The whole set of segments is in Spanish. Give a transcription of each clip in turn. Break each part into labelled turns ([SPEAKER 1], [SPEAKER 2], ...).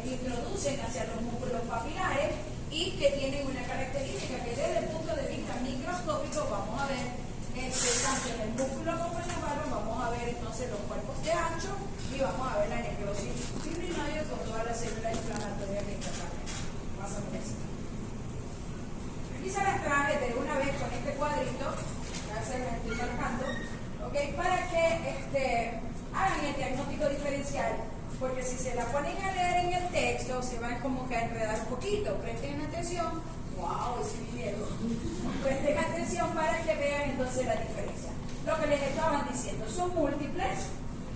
[SPEAKER 1] introducen hacia los músculos papilares y que tienen una característica que desde el punto de vista microscópico vamos a ver tanto en el músculo como en la barba, vamos a ver entonces los cuerpos de ancho y vamos a ver la necrosis fibrinoide con todas las células inflamatorias que está acá. Más o menos. Aquí se las traje de una vez con este cuadrito, ya se las estoy marcando, ¿okay? Para que hagan el diagnóstico diferencial, porque si se la ponen a leer en el texto se van como que a enredar un poquito. Presten atención. ¡Wow! ¡Ese video! Presten atención para que vean entonces la diferencia. Lo que les estaban diciendo, son múltiples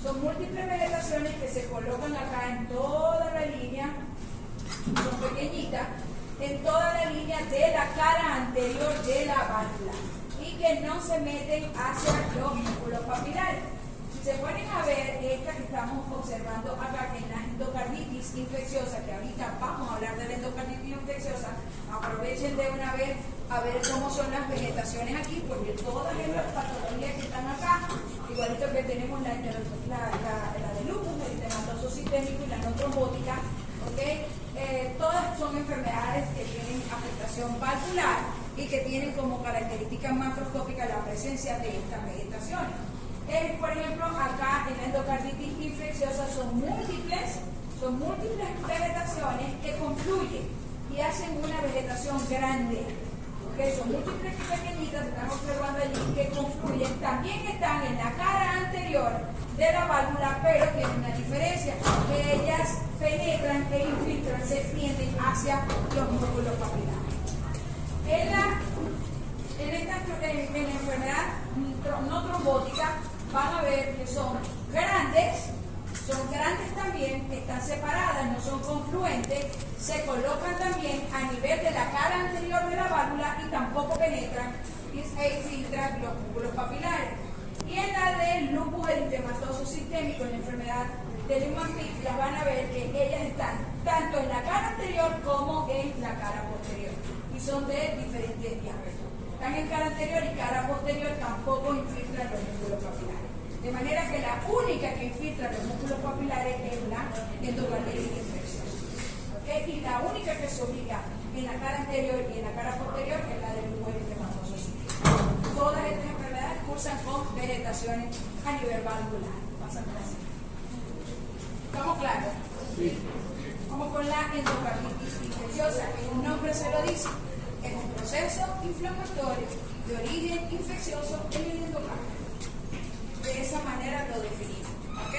[SPEAKER 1] vegetaciones que se colocan acá en toda la línea, son pequeñitas, en toda la línea de la cara anterior de la válvula y que no se meten hacia los músculos papilares. Si se ponen a ver esta que estamos observando acá, que es la endocarditis infecciosa, que ahorita vamos a hablar de la endocarditis infecciosa, aprovechen de una vez a ver cómo son las vegetaciones aquí, porque todas estas patologías que están acá, igualito que tenemos la de lupus, el eritematoso sistémico y la no trombótica, ¿okay? Todas son enfermedades que tienen afectación valvular y que tienen como característica macroscópica la presencia de estas vegetaciones. Por ejemplo, acá en la endocarditis infecciosa son múltiples vegetaciones que confluyen y hacen una vegetación grande. ¿Okay? Son múltiples y pequeñitas, están observando allí, que confluyen. También están en la cara anterior de la válvula, pero tienen una diferencia, que ellas penetran e infiltran, se extienden hacia los músculos papilares. En la enfermedad no trombótica van a ver que son grandes también, están separadas, no son confluentes, se colocan también a nivel de la cara anterior de la válvula y tampoco penetran e infiltran los músculos papilares. Y en la del lupus eritematoso sistémico, en la enfermedad de Lyme-Fish, las van a ver que ellas están tanto en la cara anterior como en la cara posterior y son de diferentes diámetros. Están en cara anterior y cara posterior, tampoco infiltran los músculos papilares. De manera que la única que infiltra los músculos papilares es la endocarditis infecciosa. ¿Okay? Y la única que se ubica en la cara anterior y en la cara posterior es la del lupus eritematoso sistémico. Todas estas enfermedades cursan con vegetaciones a nivel valvular. Pasan así. ¿Estamos claros? Sí. Como con la endocarditis infecciosa, que un nombre se lo dice, es un proceso inflamatorio de origen infeccioso en el endocardio. De esa manera lo definimos. ¿Ok?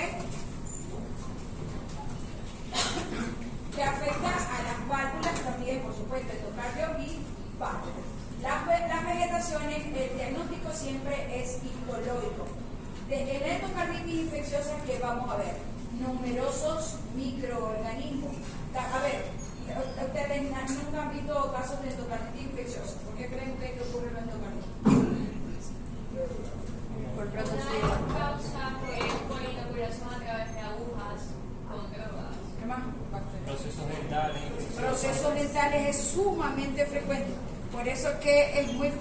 [SPEAKER 1] Que afecta a las válvulas también, por supuesto, endocardio y válvulas. Las vegetaciones, el diagnóstico siempre es histológico. De la endocarditis infecciosa, que vamos a ver numerosos microorganismos. A ver, ustedes nunca han visto casos de endocarditis infecciosa. ¿Por qué creen ustedes que ocurre la endocarditis?
[SPEAKER 2] Por producir. La causa por inoculación a través de agujas con drogas.
[SPEAKER 1] ¿Qué más?
[SPEAKER 3] Procesos dentales.
[SPEAKER 1] Procesos dentales es sumamente frecuente. Por eso es que es muy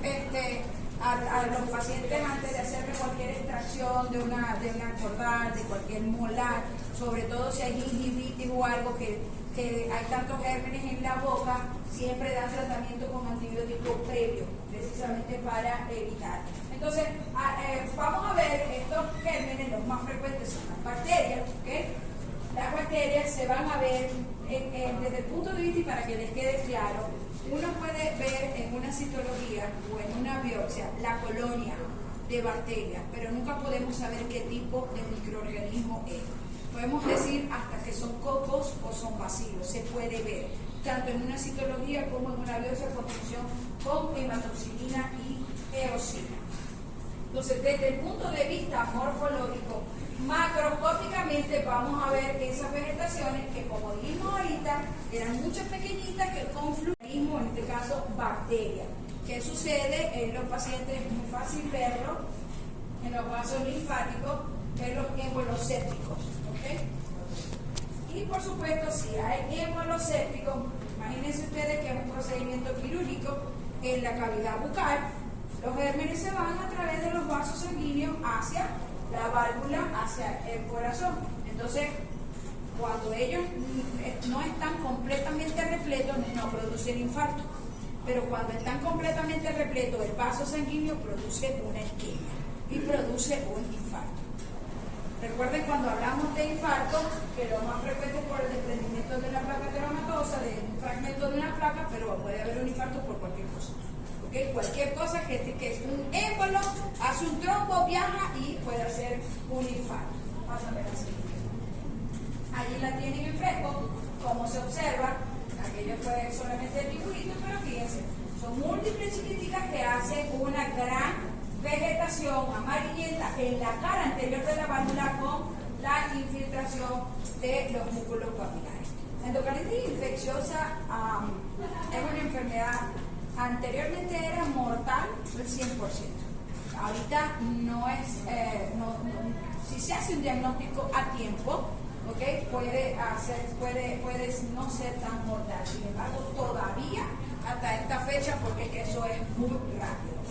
[SPEAKER 1] a los pacientes, antes de hacerle cualquier extracción de una cordal, de cualquier molar, sobre todo si hay gingivitis o algo que hay tantos gérmenes en la boca, siempre dan tratamiento con antibiótico previo, precisamente para evitar. Entonces, vamos a ver estos gérmenes, los más frecuentes son las bacterias, ¿okay? Las bacterias se van a ver desde el punto de vista, y para que les quede claro, uno puede ver en una citología o en una biopsia la colonia de bacterias, pero nunca podemos saber qué tipo de microorganismo es. Podemos decir hasta que son cocos o son bacilos, se puede ver, tanto en una citología como en una biopsia con función con hematoxilina y eosina. Entonces, desde el punto de vista morfológico, macroscópicamente vamos a ver esas vegetaciones que, como dijimos ahorita, eran muchas pequeñitas que confluyen, en este caso bacterias. ¿Qué sucede en los pacientes? Es muy fácil verlo en los vasos linfáticos, en los émbolos sépticos. ¿Okay? Y por supuesto, si hay émbolos sépticos, imagínense ustedes que es un procedimiento quirúrgico en la cavidad bucal. Los gérmenes se van a través de los vasos sanguíneos hacia la válvula, hacia el corazón. Entonces, cuando ellos no están completamente repletos, no producen infarto. Pero cuando están completamente repletos, el vaso sanguíneo produce una isquemia y produce un infarto. Recuerden cuando hablamos de infarto, que lo más frecuente es por el desprendimiento de la placa telangiectasia, de un fragmento de una placa, pero puede haber un infarto por cualquier cosa. ¿Okay? Cualquier cosa que es un émbolo, hace un trombo, viaja y puede hacer un infarto. Vamos a ver así. Allí la tienen en fresco, como se observa, aquello fue solamente el dibujito, pero fíjense, son múltiples chiquiticas que hacen una gran vegetación amarillenta en la cara anterior de la válvula con la infiltración de los músculos papilares. La endocarditis infecciosa es una enfermedad, anteriormente era mortal el 100%. Ahorita no es, si se hace un diagnóstico a tiempo, ¿okay? puede no ser tan mortal. Sin embargo, todavía hasta esta fecha, porque eso es muy rápido.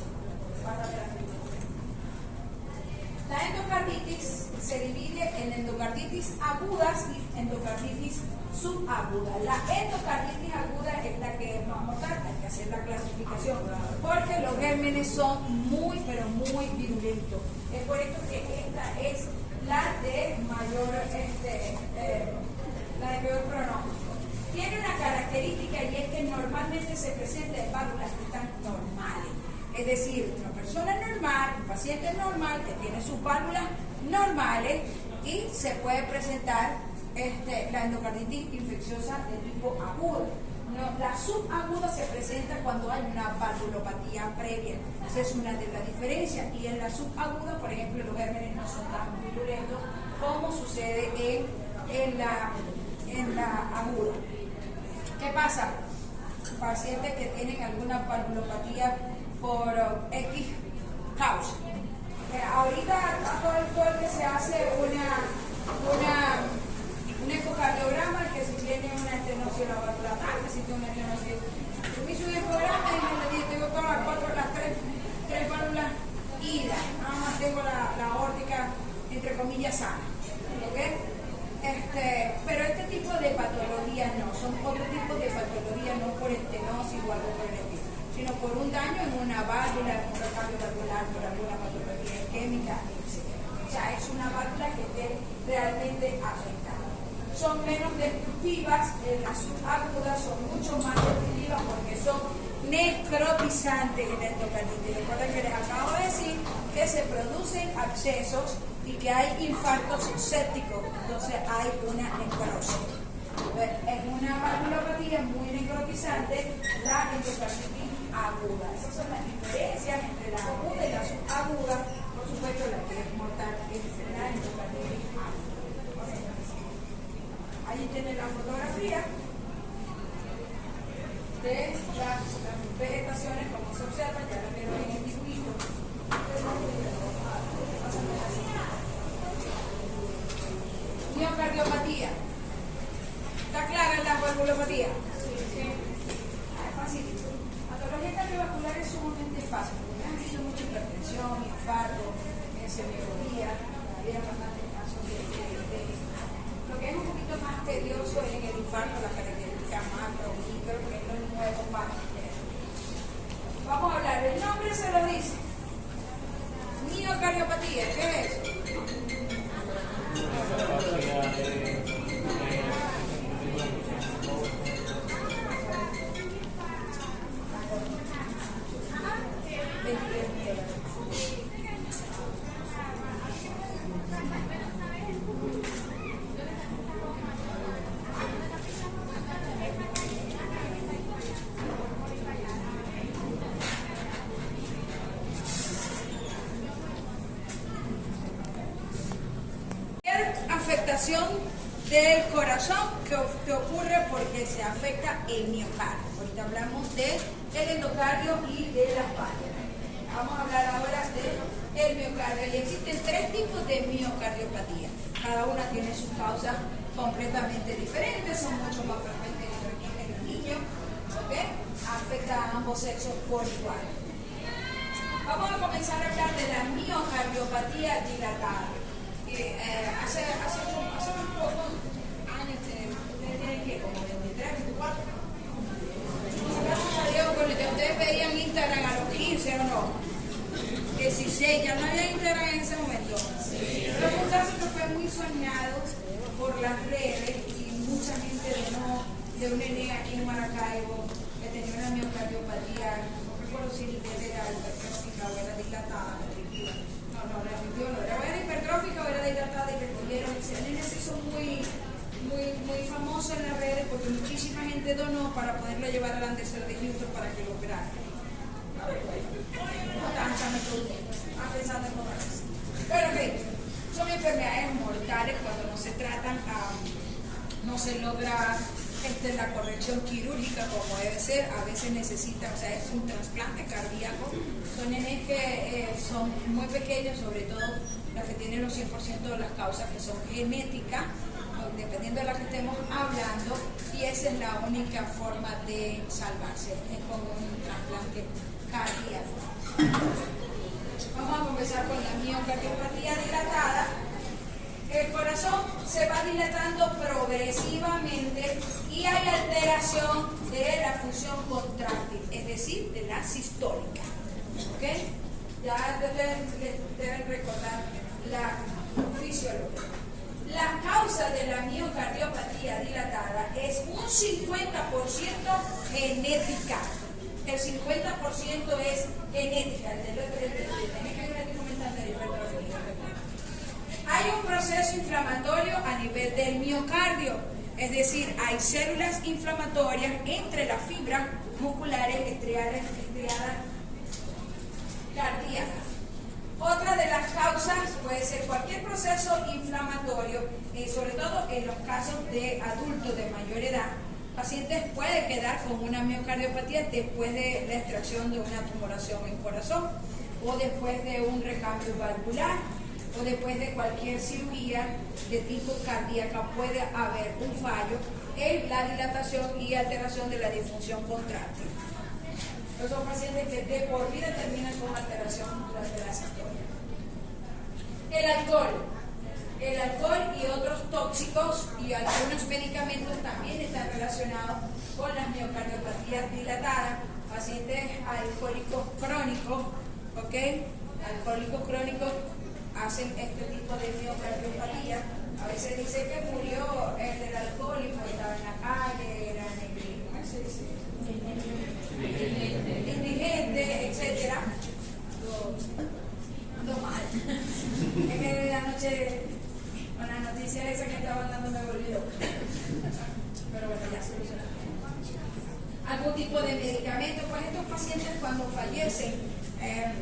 [SPEAKER 1] La endocarditis se divide en endocarditis agudas y endocarditis subaguda. La endocarditis aguda es la que es más mortal, hay que hacer la clasificación, porque los gérmenes son muy, pero muy virulentos. Es por esto que esta es la de mayor, la de peor pronóstico. Tiene una característica y es que normalmente se presenta en válvulas que están normales. Es decir, una persona normal, un paciente normal que tiene sus válvulas normales y se puede presentar la endocarditis infecciosa de tipo agudo. No, la subaguda se presenta cuando hay una valvulopatía previa. Esa es una de las diferencias. Y en la subaguda, por ejemplo, los gérmenes no son tan virulentos como sucede en la aguda. ¿Qué pasa? Pacientes que tienen alguna valvulopatía por X causa. Ahorita todo el que se hace un ecocardiograma, que si tiene una estenosis la válvula tal, que si tiene una estenosis. Yo me hice un ecograma y me dije, tengo todas las tres válvulas idas, nada más tengo la aórtica entre comillas sana. ¿Okay? Pero este tipo de patologías no, son otro tipo de patologías, no por estenosis o algo por el estilo, sino por un daño en una válvula, en un recambio valvular, por alguna patología isquémica, etc. O sea, es una válvula que esté realmente afectada. Son menos destructivas, las subagudas son mucho más destructivas porque son necrotizantes en la endocarditis. Recuerden que les acabo de decir que se producen abscesos y que hay infartos sépticos, entonces hay una necrosis. Es una valvulopatía muy necrotizante, la endocarditis aguda. Esas son las diferencias entre la aguda y la subaguda. Por supuesto, la que es mortal es la endocarditis aguda. Ahí tienen la fotografía de las vegetaciones, como se observa, ya lo vieron en el dibujito. Miocardiopatía. ¿Está clara la valvulopatía? Sí. Es fácil. Patología cardiovascular es sumamente fácil, porque han visto mucha hipertensión, infarto, semiología, había bastantes casos de lo que es un poquito más tedioso en el infarto, las características macro, micro, que es lo nuevo para ustedes. Vamos a hablar, el nombre se lo dice. Miocardiopatía, ¿qué es eso? Afectación del corazón que ocurre porque se afecta el miocardio. Ahorita hablamos del endocardio y de las válvulas. Vamos a hablar ahora del miocardio. Y existen tres tipos de miocardiopatía. Cada una tiene sus causas completamente diferentes, son mucho más frecuentes en los niños, ¿okay? Afecta a ambos sexos por igual. Vamos a comenzar a hablar de la miocardiopatía dilatada. Hace un poco años, ustedes tienen que de un nene aquí en Maracaibo que tenía una miocardiopatía, no recuerdo si él era hipertrófica o era dilatada, era hipertrófica o era dilatada, y le tuvieron, ese nene se hizo muy famoso en las redes porque muchísima gente donó para poderlo llevar al Anderson de Houston para que lo operara. No tanta metodología, pensando en cosas así. Pero ok, son enfermedades mortales cuando no se tratan, no se logra la corrección quirúrgica como debe ser. A veces necesita, o sea, es un trasplante cardíaco. Son nenes que son muy pequeños, sobre todo las que tienen los 100% de las causas que son genéticas, dependiendo de la que estemos hablando, y esa es la única forma de salvarse, es con un trasplante cardíaco. Vamos a comenzar con la miocardiopatía dilatada. El corazón se va dilatando progresivamente y hay alteración de la función contráctil, es decir, de la sistólica. ¿Okay? Ya deben recordar la fisiología. La causa de la miocardiopatía dilatada es un 50% genética. El 50% es genética. Hay un proceso inflamatorio a nivel del miocardio, es decir, hay células inflamatorias entre las fibras musculares estriadas cardíacas. Otra de las causas puede ser cualquier proceso inflamatorio, sobre todo en los casos de adultos de mayor edad. Pacientes pueden quedar con una miocardiopatía después de la extracción de una tumoración en corazón, o después de un recambio valvular, o después de cualquier cirugía de tipo cardíaca. Puede haber un fallo en la dilatación y alteración de la disfunción contráctil. Son pacientes que de por vida terminan con alteración durante la sistólica. El alcohol y otros tóxicos y algunos medicamentos también están relacionados con las miocardiopatías dilatadas. Pacientes alcohólicos crónicos, ¿ok? Alcohólicos crónicos hacen este tipo de miocardiopatía. A veces dice que murió el del alcohólico, estaba en la calle, era negro, ¿cómo se dice? Indigente, etcétera. Ando mal. Es que de anoche con la noticia esa que estaba dando me volvió. Pero bueno, ya solucionado. Algún tipo de medicamento, pues estos pacientes cuando fallecen,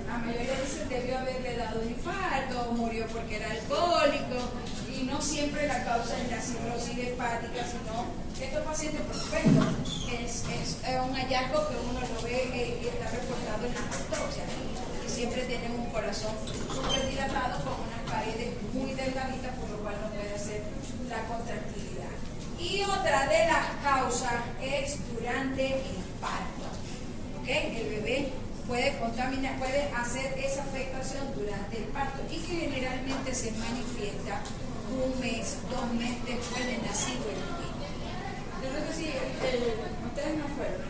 [SPEAKER 1] la mayoría dicen debió haberle dado un infarto, murió porque era alcohólico, y no siempre la causa es la cirrosis hepática, sino estos pacientes, por supuesto, es un hallazgo que uno lo ve y está reportado en las autopsias, y siempre tienen un corazón súper dilatado con unas paredes muy delgaditas, por lo cual no puede hacer la contractilidad. Y otra de las causas es durante el parto. ¿Okay? El bebé puede contaminar, puede hacer esa afectación durante el parto, y que generalmente se manifiesta 1 mes, 2 meses después de nacido el bebé. Yo creo que sí, ustedes no fueron.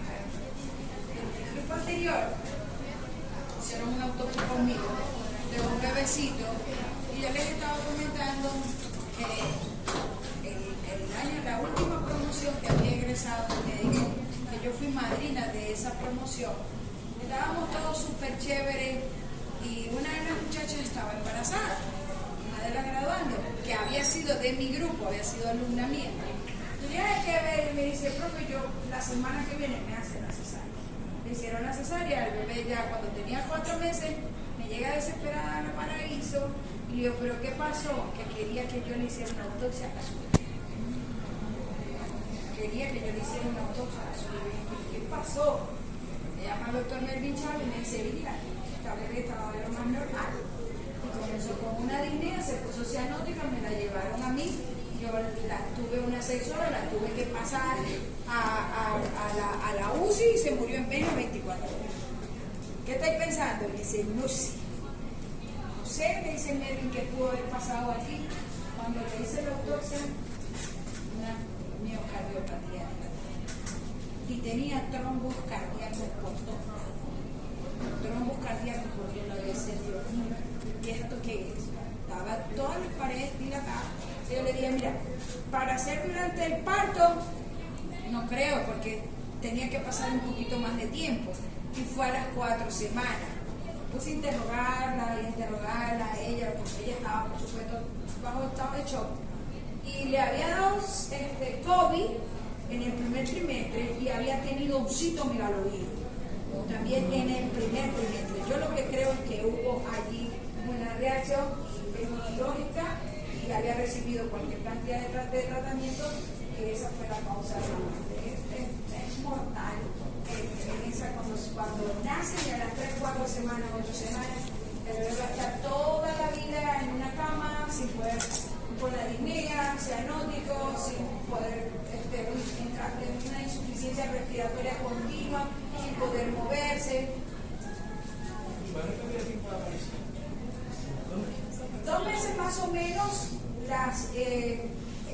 [SPEAKER 1] El grupo anterior hicieron una autopsia conmigo de un bebecito, y yo les estaba comentando que la última promoción que había egresado de médico, que yo fui madrina de esa promoción, estábamos todos súper chéveres, y una de las muchachas estaba embarazada, una de las graduantes, que había sido de mi grupo, había sido alumna mía. Y hay que ver, me dice, profe, yo la semana que viene me hacen la cesárea. Le hicieron la cesárea, el bebé ya cuando tenía 4 meses, me llega desesperada al Paraíso, y le digo, ¿pero qué pasó? Que quería que yo le hiciera una autopsia a su bebé. Quería que yo le hiciera una autopsia a su bebé. ¿Qué pasó? Me llama el doctor Melvin Chávez y me dice, mira, esta bebé estaba de lo más normal. Y comenzó con una disnea, se puso cianótica, me la llevaron a mí. Yo tuve una 6 horas, la tuve que pasar a la UCI, y se murió en menos de 24 horas. ¿Qué estáis pensando? Me dice, no sé. No sé, me dice Melvin, ¿qué pudo haber pasado aquí? Cuando le hice la autopsia, una miocardiopatía dilatada. Y tenía trombos cardíacos por todo. Trombos cardíacos porque lo había sentido. ¿Y esto qué es? Estaba todas las paredes dilatadas. Yo le dije, mira, para hacer durante el parto, no creo porque tenía que pasar un poquito más de tiempo y fue a las 4 semanas. Puse a interrogarla a ella, porque ella estaba, por supuesto, bajo estado de shock. Y le había dado COVID en el primer trimestre y había tenido un citomegalovirus también en el primer trimestre. Yo lo que creo es que hubo allí una reacción inmunológica y había recibido cualquier cantidad de tratamiento, que esa fue la causa de la muerte. Es mortal. Cuando nacen y a las 3, 4 semanas, 8 semanas, el bebé va a estar toda la vida en una cama, sin poder, con la disnea, cianótico, sin poder, una insuficiencia respiratoria continua, sin poder moverse. 2 meses más o menos,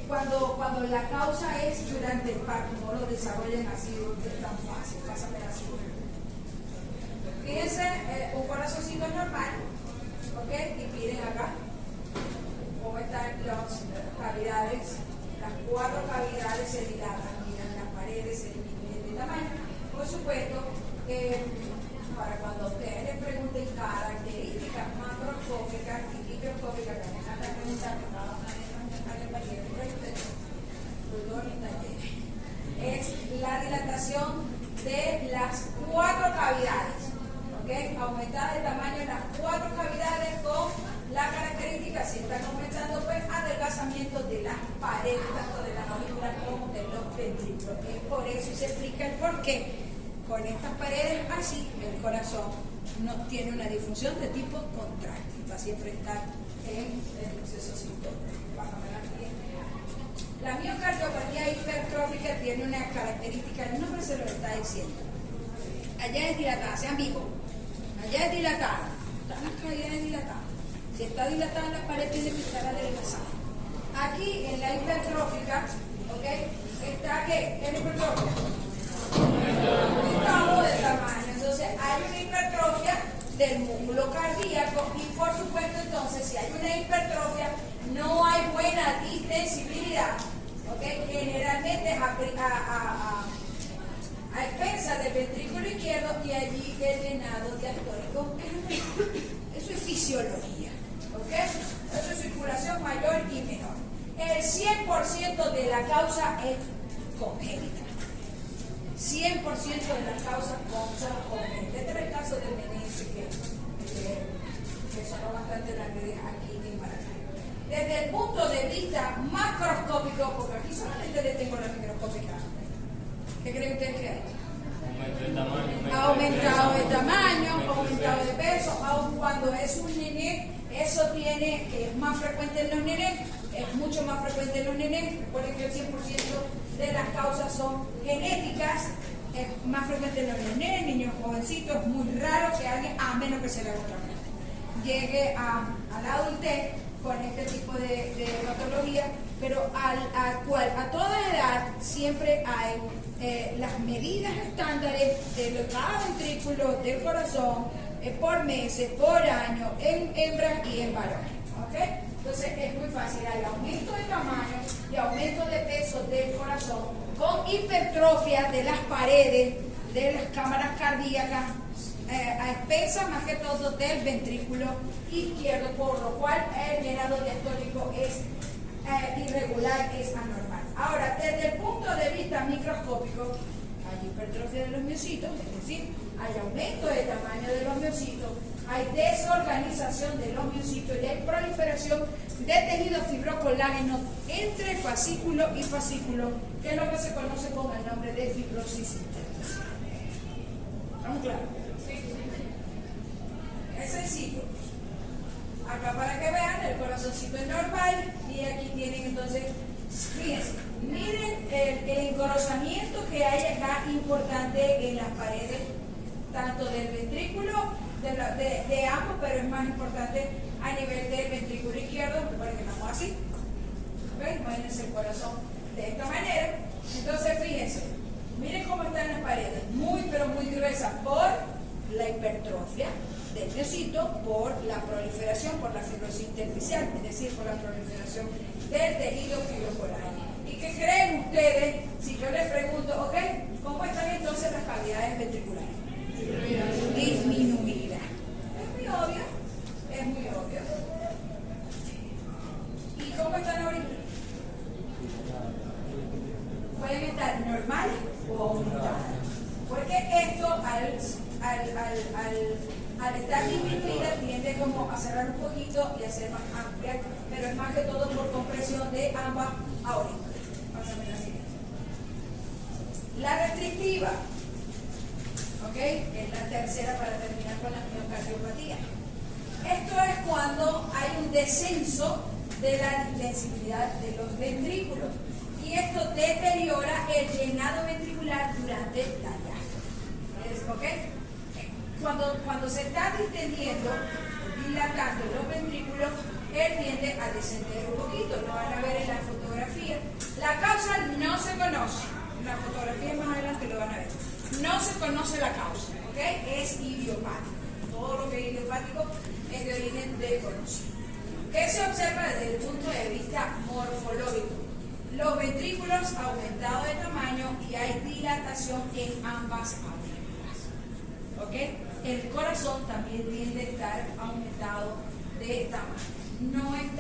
[SPEAKER 1] cuando la causa es durante el parto, no lo desarrollan así tan fácil, pásame así. Fíjense, un corazoncito normal, ¿ok? Y miren acá cómo están las cavidades, las 4 cavidades se dilatan, miren las paredes se disminuyen de tamaño. Por supuesto, para cuando ustedes les pregunten características macroscópicas y microscópicas, que me encanta preguntar, es la dilatación de las 4 cavidades, ¿ok? Aumentada de tamaño en las 4 cavidades con la característica, si están aumentando, pues adelgazamiento de las paredes, tanto de las aurículas como de los ventrículos. Por eso se explica el por qué con estas paredes así el corazón no tiene una disfunción de tipo contráctil, va a siempre estar en el proceso sintónico. La miocardiopatía hipertrófica tiene una característica, el nombre se lo está diciendo. Allá es dilatada, sean vivos. Allá es dilatada, están las cavidades dilatadas. Si está dilatada la pared tiene que estar adelgazada. Aquí en la hipertrófica, ¿ok? ¿Está qué? ¿Qué es hipertrofia? Aumentado de tamaño. Entonces hay una hipertrofia del músculo cardíaco y por supuesto entonces si hay una hipertrofia no hay buena distensibilidad, ¿okay? Generalmente es a expensas del ventrículo izquierdo y allí el venado diastólico. Eso es fisiología, ¿okay? Eso es circulación mayor y menor. El 100% de la causa es congénita. 100% de las causas son congénitas. Este es el caso del Menense que sonó bastante la que aquí en Maracay. Desde el punto de vista macroscópico, porque aquí solamente le tengo la microscópica, ¿qué creen ustedes que hay? Ha aumentado de tamaño, ha aumentado de peso, aun cuando es un nené, eso tiene, que es más frecuente en los nenes, es mucho más frecuente en los nenes. Recuerden que el 100% de las causas son genéticas, es más frecuente en los nenes, niños jovencitos, es muy raro que alguien, a menos que se le haga otra cosa, llegue a la adultez con este tipo de patología, pero a toda edad siempre hay las medidas estándares de cada ventrículo del corazón por meses, por año, en hembras y en varones. ¿Okay? Entonces es muy fácil, hay aumento de tamaño y aumento de peso del corazón con hipertrofia de las paredes de las cámaras cardíacas a expensas más que todo del ventrículo izquierdo, por lo cual el venado diastólico es irregular, es anormal. Ahora, desde el punto de vista microscópico, hay hipertrofia de los miocitos, es decir, hay aumento de tamaño de los miocitos, hay desorganización de los miocitos y hay proliferación de tejido fibrocolágeno entre fascículo y fascículo, que es lo que se conoce con el nombre de fibrosis sintética. ¿Estamos claros? Es sencillo. Acá para que vean, el corazoncito es normal y aquí tienen entonces, fíjense, miren el engrosamiento que hay acá importante en las paredes, tanto del ventrículo, de ambos, pero es más importante a nivel del ventrículo izquierdo, recuerden que estamos así. ¿Okay? Imagínense el corazón de esta manera. Entonces, fíjense, miren cómo están las paredes, muy pero muy gruesas por la hipertrofia del miocito, por la proliferación, por la fibrosis intersticial, es decir, por la proliferación del tejido fibrocolágeno. ¿Y qué creen ustedes si yo les pregunto, ok, con normal o aumentada. Porque esto al estar disminuida tiende como a cerrar un poquito y a ser más amplia, pero es más que todo por compresión de ambas aurículas. Pásame la siguiente. La restrictiva, ¿ok? Es la tercera para terminar con la miocardiopatía. Esto es cuando hay un descenso de la sensibilidad de los ventrículos y esto deteriora el llenado ventricular durante la diástole. ¿Ok? Cuando se está distendiendo, dilatando los ventrículos, él tiende a descender un poquito. Lo van a ver en la fotografía. La causa no se conoce. En la fotografía más adelante lo van a ver. No se conoce la causa. ¿Ok? Es idiopático. Todo lo que es idiopático es de origen desconocido. ¿Qué se observa desde el punto de vista morfológico? Los ventrículos aumentados de tamaño y hay dilatación en ambas aurículas. ¿Ok? El corazón también tiende a estar aumentado de tamaño. No es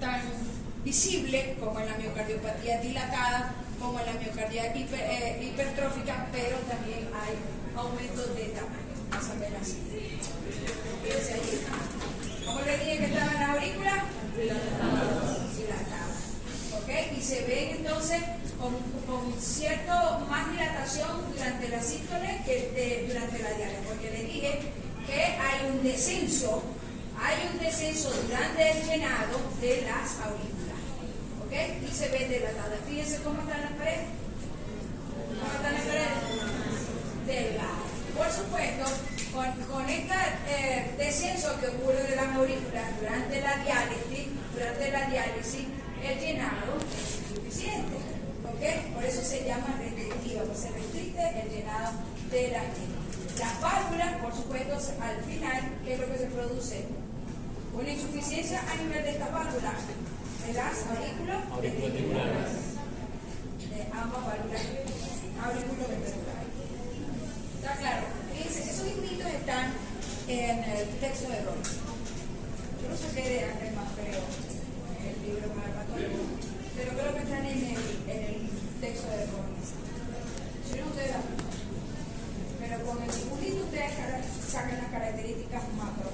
[SPEAKER 1] tan visible como en la miocardiopatía dilatada, como en la miocardia hipertrófica, pero también hay aumentos de tamaño. Vamos a ver así. Fíjense ahí. ¿Cómo le dije que estaba en la aurícula? Dilatada. ¿Ok? Y se ven entonces con cierto más dilatación durante la sístole que durante la diástole, porque le dije que hay un descenso durante el llenado de las aurículas. ¿Ok? Y se ve dilatada. Fíjense cómo están las paredes. ¿Cómo están las paredes? Delgadas. Por supuesto, con este descenso que ocurre de las aurículas durante la diálisis, el llenado es insuficiente. ¿Ok? Por eso se llama restrictiva, porque se restringe el llenado de las válvulas. Por supuesto, al final, ¿qué es lo que se produce? Una insuficiencia a nivel de estas válvulas, de las auriculoventriculares, de ambas válvulas auriculoventriculares. ¿Está claro? Fíjense, esos inditos están en el texto de Rollins. Yo no saqué de Ángel Maspereo, el libro más católico, pero creo que están en el texto de Rollins. Si no, ustedes la ven. Pero con el dibujito ustedes sacan las características macro.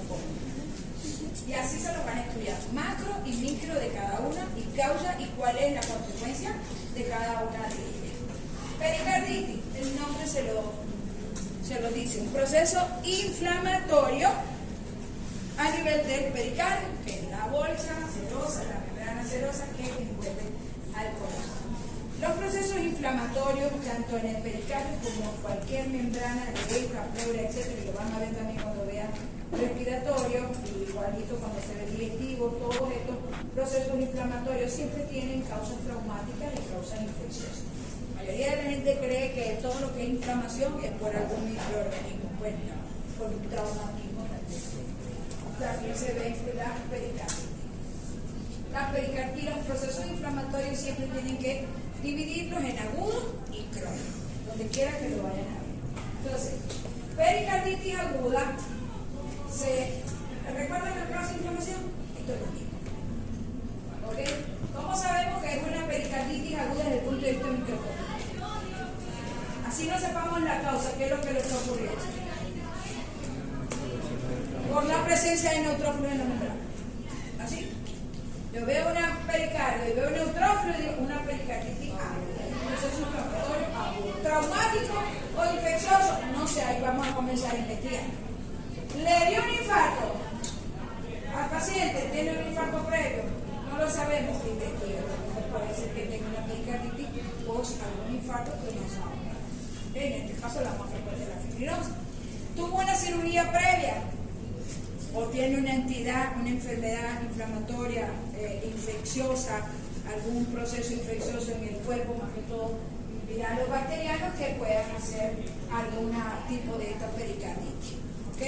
[SPEAKER 1] Y así se lo van a estudiar, macro y micro de cada una, y causa y cuál es la consecuencia de cada una de ellas. Pericarditis, el nombre se lo dice, un proceso inflamatorio a nivel del pericardio, que es la bolsa serosa, la membrana serosa que envuelve al corazón. Los procesos inflamatorios, tanto en el pericardio como en cualquier membrana de boca, pleura, etc., que lo van a ver también cuando vean respiratorio, y igualito cuando se ve digestivo, todos estos procesos inflamatorios siempre tienen causas traumáticas y causas infecciosas. La mayoría de la gente cree que todo lo que es inflamación es por algún microorganismo, pues no, por un traumatismo también. También se ven las pericarditis. Las pericarditis, los procesos inflamatorios siempre tienen que dividirlos en agudos y crónicos, donde quiera que lo vayan a ver. Entonces, pericarditis aguda, ¿recuerdan el caso de inflamación? Esto es lo mismo. ¿Ok? ¿Cómo sabemos que es una pericarditis aguda desde el punto de vista microscópico? Así no sepamos la causa, ¿qué es lo que le está ocurriendo? Por la presencia de neutrófilos en la membrana. ¿Así? Yo veo una pericardio y veo neutrófilo y digo una pericarditis aguda. Un proceso inflamatorio agudo. ¿Traumático o infeccioso? No sé, ahí vamos a comenzar a investigar. ¿Le dio un infarto al paciente? ¿Tiene un infarto previo? No lo sabemos, investiga. Puede ser que tenga una pericarditis post algún infarto que no sabemos. En este caso la más frecuente es la fibrinosis. ¿Tuvo una cirugía previa? ¿O tiene una enfermedad inflamatoria, infecciosa, algún proceso infeccioso en el cuerpo, más que todo viral o bacterianos, que puedan hacer algún tipo de esta pericarditis? ¿Ok?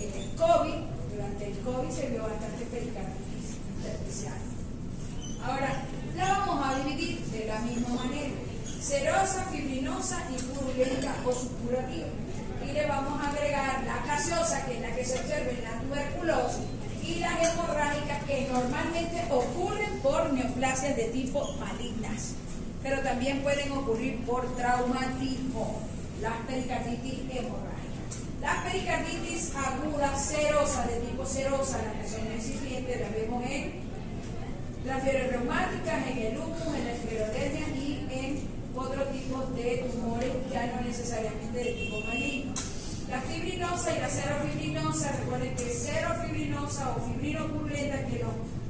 [SPEAKER 1] En el COVID, durante el COVID se vio bastante pericarditis intersticial. Ahora, la vamos a dividir de la misma manera: serosa, fibrinosa y purulenta o supurativa. Y le vamos a agregar la gaseosa, que es la que se observa en la tuberculosis, y y las hemorrágicas, que normalmente ocurren por neoplasias de tipo malignas, pero también pueden ocurrir por traumatismo, las pericarditis hemorrágicas. Las pericarditis agudas serosas, de tipo serosa, las que son incipientes, las vemos en las fiebres reumáticas, en el lupus, en la esclerodermia y en otros tipos de tumores, ya no necesariamente de tipo maligno. La fibrinosa y la serofibrinosa, recuerden que serofibrinosa o fibrinopurulenta, que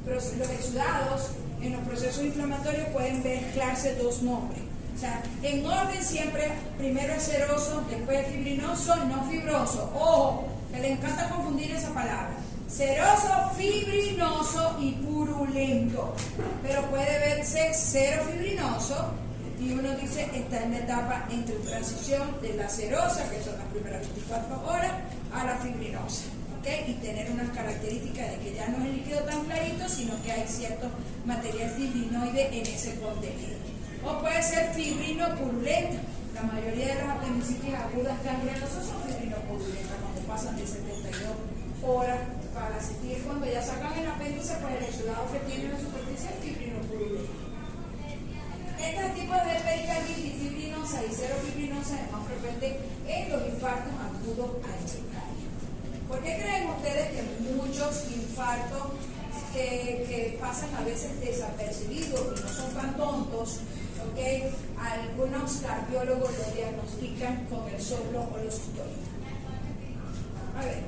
[SPEAKER 1] los exudados en los procesos inflamatorios pueden mezclarse dos nombres. O sea, en orden siempre, primero es seroso, después es fibrinoso, no fibroso. Ojo, que le encanta confundir esa palabra. Seroso, fibrinoso y purulento. Pero puede verse serofibrinoso y uno dice está en la etapa entre transición de la serosa, que son las primeras 24 horas, a la fibrinosa. ¿Okay? Y tener unas características de que ya no es el líquido tan clarito, sino que hay cierto material fibrinoide en ese contenido. O puede ser fibrinopurulenta. La mayoría de las apendicitis agudas gangrenosos son fibrinopurulentas cuando pasan de 72 horas para sentir cuando ya sacan el apéndice, pues el exudado que tiene en la superficie es fibrinopurulenta. Estos tipos de pericarditis fibrinosa y serofibrinosa es más frecuente en los infartos agudos al miocardio. ¿Por qué creen ustedes que muchos infartos que pasan a veces desapercibidos y no son tan tontos, ¿okay? Algunos cardiólogos lo diagnostican con el soplo o los sistólicos? A ver,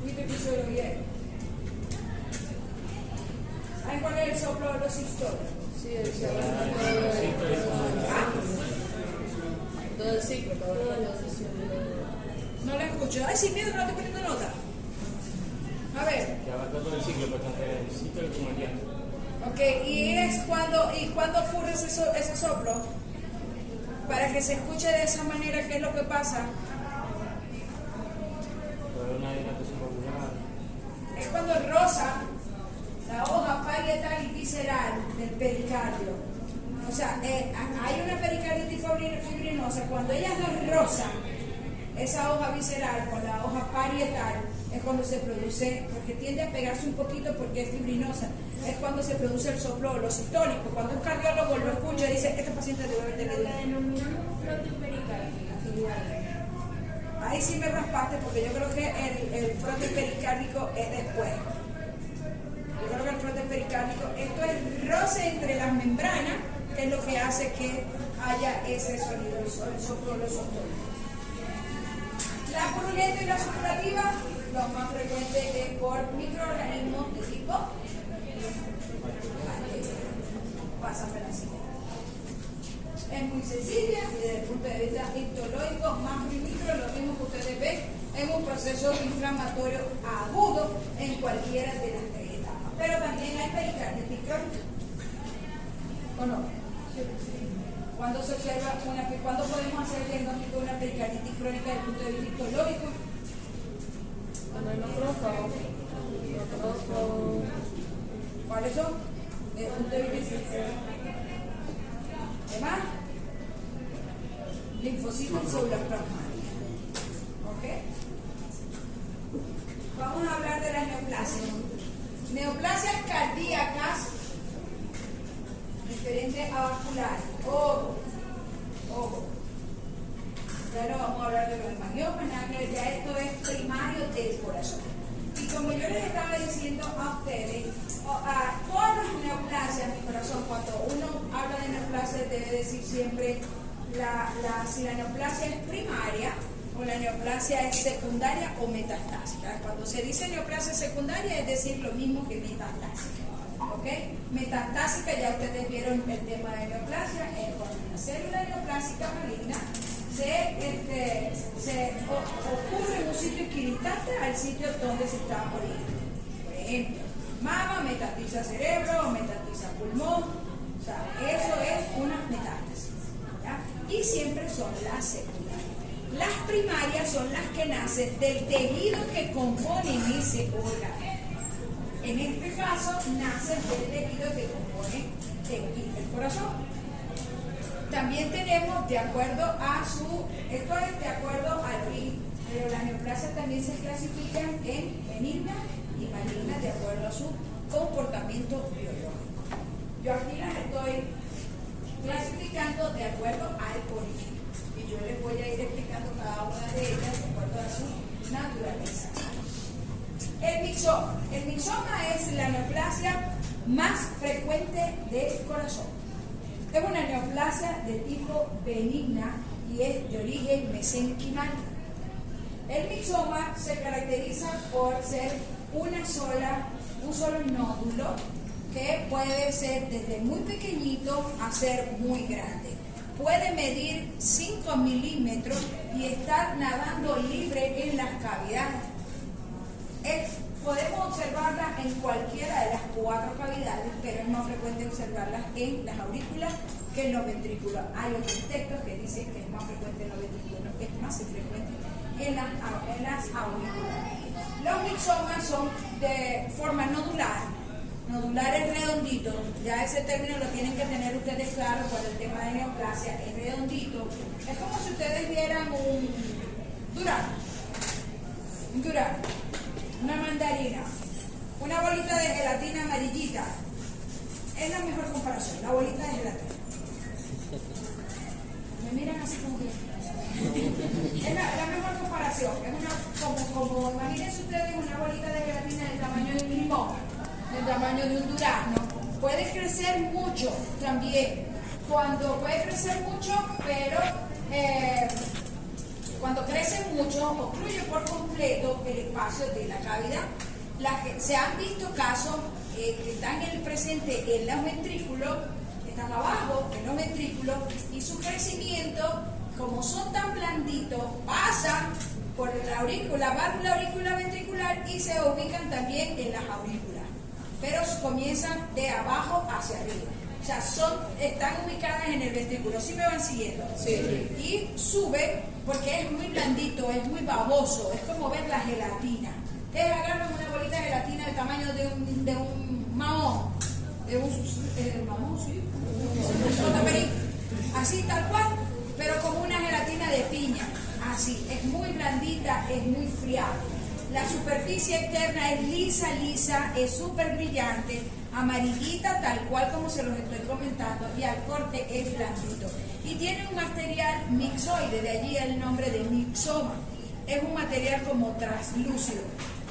[SPEAKER 1] ¿viste fisiología? ¿Saben cuál es el soplo o los sistólicos?
[SPEAKER 4] Sí, el ciclo. Todo el ciclo, toda la sesión.
[SPEAKER 1] No la escucho. Ay, sin miedo, no estoy poniendo nota. A ver.
[SPEAKER 3] Que abarca todo el ciclo, pues desde el ciclo del comuniano.
[SPEAKER 1] Ok, ¿y cuándo ocurre ese soplo? Para que se escuche de esa manera, ¿qué es lo que pasa?
[SPEAKER 3] Pero una dilatación popular.
[SPEAKER 1] Es cuando rosa la hoja parietal y visceral del pericardio. O sea, hay una pericarditis fibrinosa. Cuando ellas dos rozan esa hoja visceral con la hoja parietal, es cuando se produce, porque tiende a pegarse un poquito porque es fibrinosa, es cuando se produce el soplo o los sistólicos. Cuando un cardiólogo lo escucha y dice, este paciente debe haber tenido.
[SPEAKER 2] La denominamos frotis pericárdica.
[SPEAKER 1] Ahí sí me raspaste porque yo creo que el frotis pericárdico es después. Yo creo que el frotis pericárdico, esto es roce entre las membranas, que es lo que hace que haya ese sonido, el soplo o los soplos. La purulenta y la supurativa, lo más frecuente es por microorganismos de tipo pásame la siguiente. Es muy sencilla y desde el punto de vista histológico, más micro, lo mismo que ustedes ven en un proceso inflamatorio agudo en cualquiera de las tres etapas. Pero también hay pericarditis crónica. ¿O no? ¿Cuándo se observa cuándo podemos hacer el diagnóstico de una pericarditis crónica desde el punto de vista histológico?
[SPEAKER 4] Cuando hay macrófago.
[SPEAKER 1] ¿Cuáles son? Desde el punto de vista ¿qué más? Linfocitos y células plasmáticas. ¿Ok? Vamos a hablar de las neoplasias. Neoplasias cardíacas diferentes a vasculares. Ojo. Ya no vamos a hablar de los hemangiomas, ya esto es primario del corazón. Y como yo les estaba diciendo a ustedes, a todas las neoplasias, mi corazón, cuando uno habla de neoplasias debe decir siempre si la neoplasia es primaria o la neoplasia es secundaria o metastásica. Cuando se dice neoplasia secundaria es decir lo mismo que metastásica. ¿Ok? Metastásica, ya ustedes vieron el tema de neoplasia, es cuando una célula neoplásica maligna se ocurre en un sitio equidistante al sitio donde se está originando. Por ejemplo, mama, metatiza cerebro, metatiza pulmón, o sea, eso es una metástasis. ¿Ya? Y siempre son las secundarias. Las primarias son las que nacen del tejido que compone ese órgano. En este caso, nacen del tejido que compone el corazón. También tenemos, de acuerdo a esto es de acuerdo al origen, pero las neoplasias también se clasifican en benignas y malignas de acuerdo a su comportamiento biológico. Yo aquí las estoy clasificando de acuerdo al origen y yo les voy a ir explicando cada una de ellas de acuerdo a su naturaleza. El mixoma es la neoplasia más frecuente del corazón. Es una neoplasia de tipo benigna y es de origen mesenquimal. El mixoma se caracteriza por ser un solo nódulo que puede ser desde muy pequeñito a ser muy grande. Puede medir 5 milímetros y estar nadando libre en las cavidades. Podemos observarlas en cualquiera de las 4 cavidades, pero es más frecuente observarlas en las aurículas que en los ventrículos. Hay otros textos que dicen que es más frecuente en los ventrículos, es más frecuente en las aurículas. Los mixomas son de forma nodular. Nodular es redondito, ya ese término lo tienen que tener ustedes claro por el tema de neoplasia, es redondito. Es como si ustedes vieran un durazno, una mandarina, una bolita de gelatina amarillita. Es la mejor comparación, la bolita de gelatina. Me miran así como que... Es la mejor comparación, es como imagínense ustedes una bolita de gelatina del tamaño de un limón, del tamaño de un durazno. Puede crecer mucho también, puede crecer mucho, pero cuando crece mucho obstruye por completo el espacio de la cavidad. Se han visto casos que están en el presente en los ventrículos, están abajo en los ventrículos y su crecimiento, como son tan blanditos, pasan por la válvula auricular ventricular y se ubican también en las aurículas, pero comienzan de abajo hacia arriba. O sea, están ubicadas en el ventrículo. ¿Sí me van siguiendo?
[SPEAKER 4] Sí.
[SPEAKER 1] Y sube porque es muy blandito, es muy baboso, es como ver la gelatina. Ustedes agarran una bolita de gelatina del tamaño de un mamón, mamón, sí, así tal cual, pero como una gelatina de piña, así, es muy blandita, es muy friable. La superficie externa es lisa, es súper brillante, amarillita, tal cual como se los estoy comentando, y al corte es blandito. Y tiene un material mixoide, de allí el nombre de mixoma. Es un material como translúcido.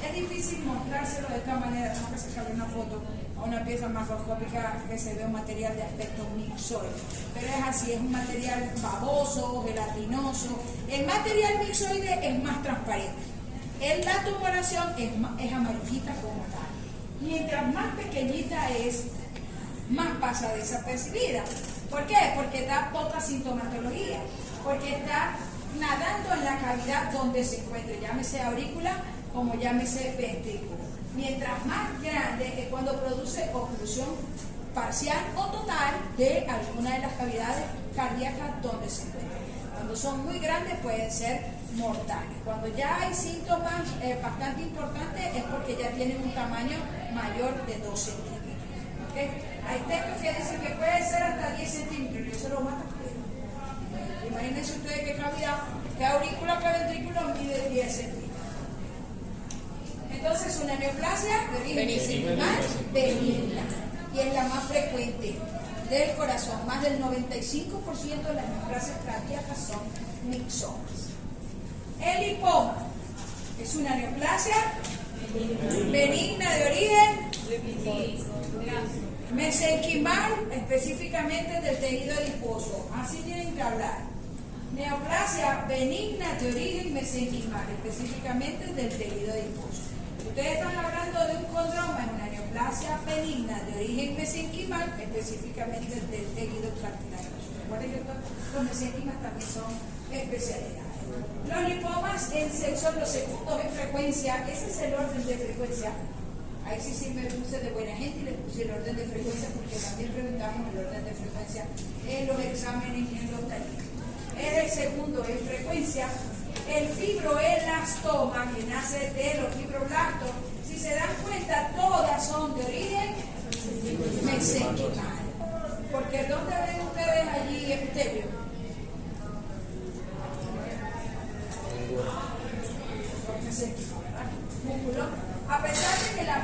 [SPEAKER 1] Es difícil mostrárselo de esta manera, tengo que sacarle una foto a una pieza macroscópica que se ve un material de aspecto mixoide. Pero es así, es un material baboso, gelatinoso. El material mixoide es más transparente. La tumoración es amarillita como tal. Mientras más pequeñita es, más pasa desapercibida. ¿Por qué? Porque da poca sintomatología. Porque está nadando en la cavidad donde se encuentre, llámese aurícula como llámese ventrículo. Mientras más grande es cuando produce oclusión parcial o total de alguna de las cavidades cardíacas donde se encuentra. Cuando son muy grandes pueden ser mortales. Cuando ya hay síntomas bastante importantes es porque ya tienen un tamaño mayor de 2 centímetros. ¿Okay? Hay textos que dicen que puede ser hasta 10 centímetros y eso lo mata. Imagínense ustedes qué cavidad, qué aurícula, qué ventrículo mide 10 centímetros. Entonces una neoplasia de origen mesenquimal benigna y es la más frecuente del corazón. Más del 95% de las neoplasias cardíacas son mixomas. El lipoma es una neoplasia benigna de origen mesenquimal, específicamente del tejido adiposo. Así tienen que hablar. Neoplasia benigna de origen mesenquimal, específicamente del tejido adiposo. Ustedes están hablando de un condroma, es una neoplasia benigna de origen mesenquimal, específicamente del tejido cartilaginoso. Recuerden que los mesenquimas también son especialidades. Los lipomas son los segundos en frecuencia, ese es el orden de frecuencia. Ahí sí me puse de buena gente y le puse el orden de frecuencia porque también preguntamos el orden de frecuencia en los exámenes y en los talleres. Es el segundo en frecuencia. El fibroelastoma, que nace de los fibroblastos, si se dan cuenta, todas son de origen mesenquimal. Porque ¿dónde ven ustedes allí epitelio? Mesenquimal, ¿verdad? Músculo. A pesar de que la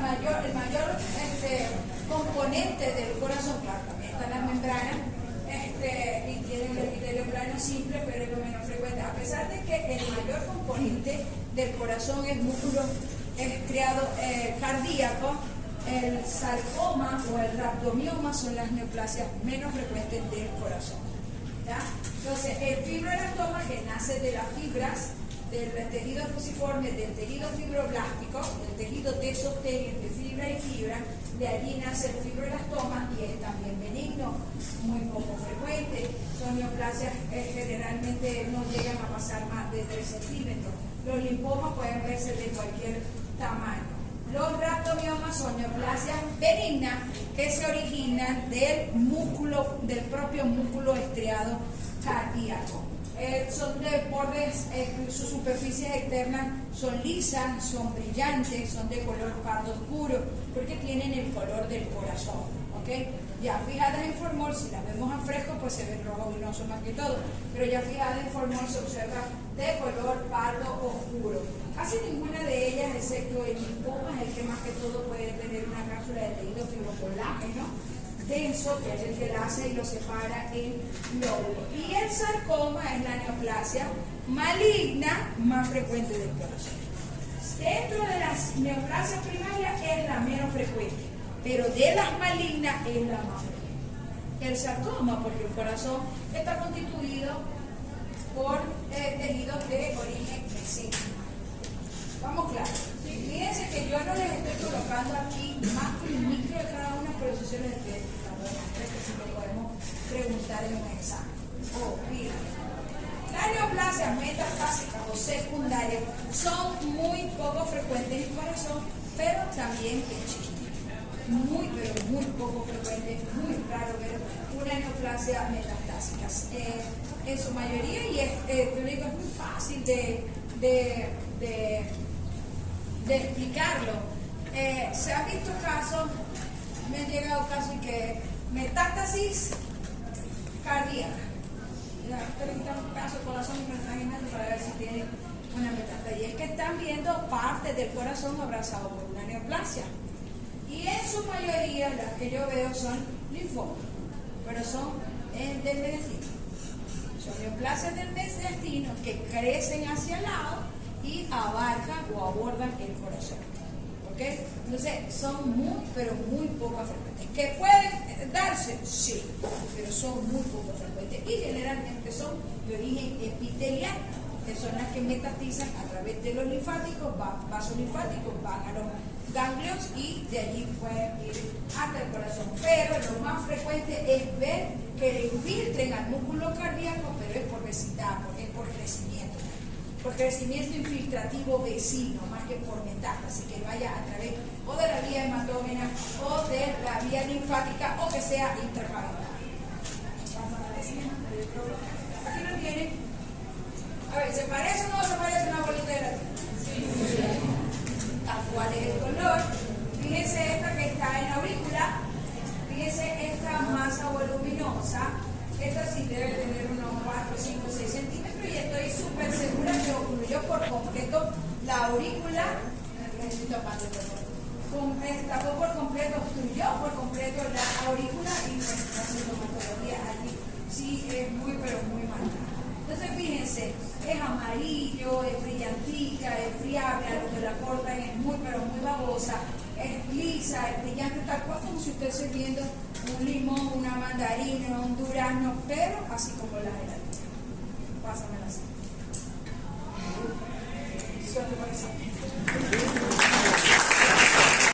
[SPEAKER 1] pesar de que el mayor componente del corazón es músculo estriado cardíaco, el sarcoma o el rhabdomioma son las neoplasias menos frecuentes del corazón. ¿Ya? Entonces, el fibroelastoma, que nace de las fibras del tejido fusiforme, del tejido fibroblástico, del tejido tesosténico, de fibra y fibra, de allí nace el fibroelastoma y es también benigno, muy poco frecuente. Son neoplasias generalmente no llegan a pasar más de 3 centímetros. Los linfomas pueden verse de cualquier tamaño. Los rhabdomiomas son neoplasias benignas que se originan del músculo, del propio músculo estriado cardíaco. Son de bordes, sus superficies externas son lisas, son brillantes, son de color pardo oscuro, porque tienen el color del corazón. ¿Okay? Ya fijadas en formol, si las vemos a fresco, pues se ve rojo vinoso más que todo, pero ya fijadas en formol se observa de color pardo oscuro. Casi ninguna de ellas, excepto el linfoma, es el que más que todo puede tener una cápsula de tejido fibrocolágeno denso, que es el que la hace y lo separa en lóbulos. Y el sarcoma es la neoplasia maligna más frecuente del corazón. Dentro de las neoplasias primarias es la menos frecuente, pero de las malignas es la más frecuente. El sarcoma, porque el corazón está constituido por tejidos de origen mesénquico. Vamos claro. Fíjense que yo no les estoy colocando aquí macro y micro de cada una, pero eso se les estoy explicando de manera que si lo podemos preguntar en un examen. Mira, las neoplasias metastásicas o secundarias son muy poco frecuentes en el corazón, pero también existen. Muy, pero muy poco frecuentes, muy raro ver una neoplasia metastásica. En su mayoría, y yo digo, es muy fácil de explicarlo. Se han visto casos, me han llegado casos que metástasis cardíaca. Estoy un caso de corazón y me están imaginando para ver si tienen una metástasis. Y es que están viendo parte del corazón abrazado por una neoplasia. Y en su mayoría, las que yo veo son linfomas, pero son del mediastino. Son neoplasias del mediastino que crecen hacia el lado y abarcan o abordan el corazón. ¿Okay? Entonces, son muy, pero muy poco frecuentes. ¿Que pueden darse? Sí, pero son muy poco frecuentes y generalmente son de origen epitelial, que son las que metastizan a través de los linfáticos, vasos linfáticos, van a los ganglios y de allí pueden ir hasta el corazón. Pero lo más frecuente es ver que le infiltren al músculo cardíaco, pero es por vecindad, porque es por crecimiento infiltrativo vecino, más que por metástasis, que vaya a través o de la vía hematógena o de la vía linfática o que sea intracavernosa. Aquí lo tienen. A ver, ¿se parece o no se parece una bolita de la ¿Cuál es el color? Fíjense esta que está en la aurícula, fíjense esta masa voluminosa, esta sí debe tener unos 4, 5, 6 centímetros y estoy súper segura que ocluyó por completo la aurícula, tapó por completo, obstruyó por completo la aurícula y la sintomatología allí sí es muy pero muy marcada. Entonces fíjense, es amarillo, es brillantica, es friable, a lo que la cortan es muy pero muy babosa, es lisa, es brillante, tal cual como si usted esté viendo un limón, una mandarina, un durazno, pero así como la gelatina. Pásamela así. Suerte por eso.